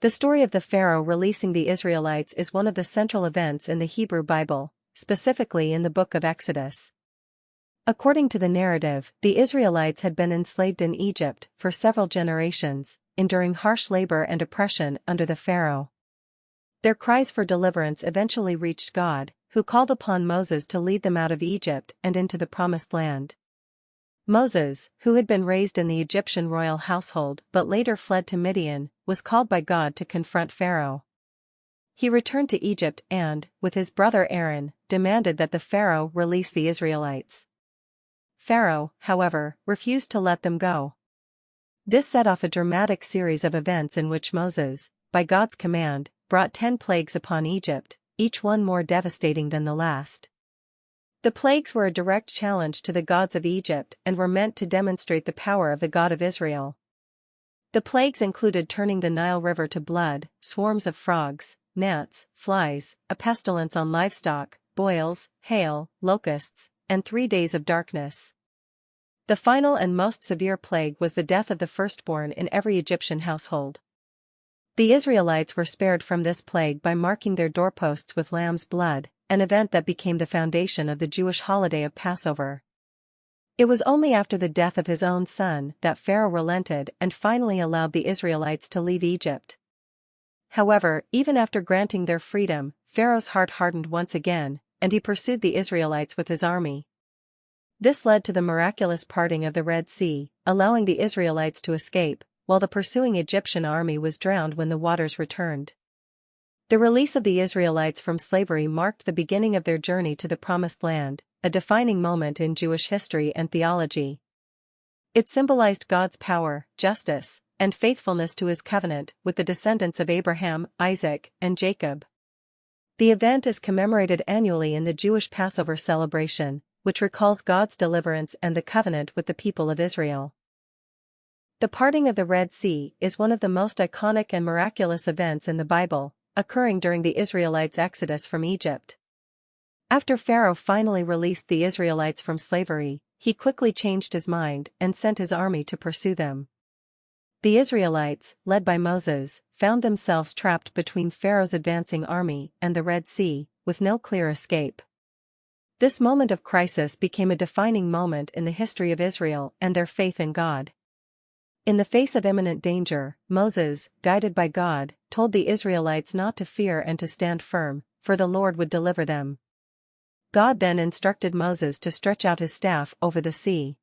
The story of the Pharaoh releasing the Israelites is one of the central events in the Hebrew Bible, specifically in the book of Exodus. According to the narrative, the Israelites had been enslaved in Egypt for several generations, enduring harsh labor and oppression under the Pharaoh. Their cries for deliverance eventually reached God, who called upon Moses to lead them out of Egypt and into the Promised Land. Moses, who had been raised in the Egyptian royal household but later fled to Midian, was called by God to confront Pharaoh. He returned to Egypt and, with his brother Aaron, demanded that the Pharaoh release the Israelites. Pharaoh, however, refused to let them go. This set off a dramatic series of events in which Moses, by God's command, brought 10 plagues upon Egypt, each one more devastating than the last. The plagues were a direct challenge to the gods of Egypt and were meant to demonstrate the power of the God of Israel. The plagues included turning the Nile River to blood, swarms of frogs, gnats, flies, a pestilence on livestock, boils, hail, locusts, and 3 days of darkness. The final and most severe plague was the death of the firstborn in every Egyptian household. The Israelites were spared from this plague by marking their doorposts with lamb's blood, an event that became the foundation of the Jewish holiday of Passover. It was only after the death of his own son that Pharaoh relented and finally allowed the Israelites to leave Egypt. However, even after granting their freedom, Pharaoh's heart hardened once again, and he pursued the Israelites with his army. This led to the miraculous parting of the Red Sea, allowing the Israelites to escape, while the pursuing Egyptian army was drowned when the waters returned. The release of the Israelites from slavery marked the beginning of their journey to the Promised Land, a defining moment in Jewish history and theology. It symbolized God's power, justice, and faithfulness to his covenant with the descendants of Abraham, Isaac, and Jacob. The event is commemorated annually in the Jewish Passover celebration, which recalls God's deliverance and the covenant with the people of Israel. The parting of the Red Sea is one of the most iconic and miraculous events in the Bible, occurring during the Israelites' exodus from Egypt. After Pharaoh finally released the Israelites from slavery, he quickly changed his mind and sent his army to pursue them. The Israelites, led by Moses, found themselves trapped between Pharaoh's advancing army and the Red Sea, with no clear escape. This moment of crisis became a defining moment in the history of Israel and their faith in God. In the face of imminent danger, Moses, guided by God, told the Israelites not to fear and to stand firm, for the Lord would deliver them. God then instructed Moses to stretch out his staff over the sea.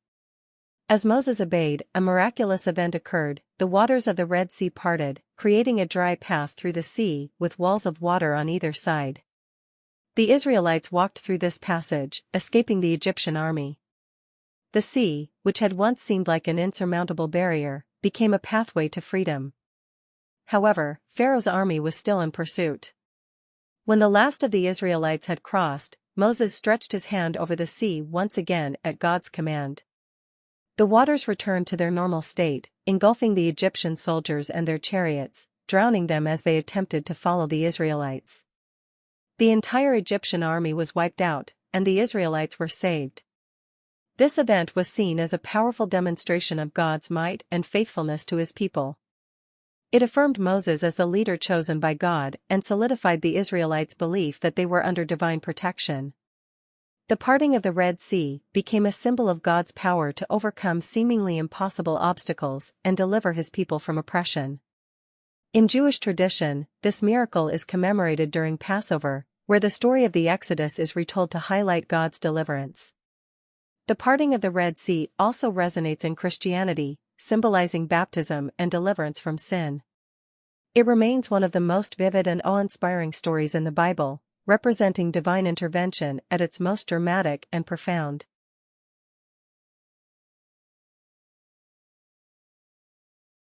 As Moses obeyed, a miraculous event occurred. The waters of the Red Sea parted, creating a dry path through the sea with walls of water on either side. The Israelites walked through this passage, escaping the Egyptian army. The sea, which had once seemed like an insurmountable barrier, became a pathway to freedom. However, Pharaoh's army was still in pursuit. When the last of the Israelites had crossed, Moses stretched his hand over the sea once again at God's command. The waters returned to their normal state, engulfing the Egyptian soldiers and their chariots, drowning them as they attempted to follow the Israelites. The entire Egyptian army was wiped out, and the Israelites were saved. This event was seen as a powerful demonstration of God's might and faithfulness to his people. It affirmed Moses as the leader chosen by God and solidified the Israelites' belief that they were under divine protection. The parting of the Red Sea became a symbol of God's power to overcome seemingly impossible obstacles and deliver his people from oppression. In Jewish tradition, this miracle is commemorated during Passover, where the story of the Exodus is retold to highlight God's deliverance. The parting of the Red Sea also resonates in Christianity, symbolizing baptism and deliverance from sin. It remains one of the most vivid and awe-inspiring stories in the Bible, representing divine intervention at its most dramatic and profound.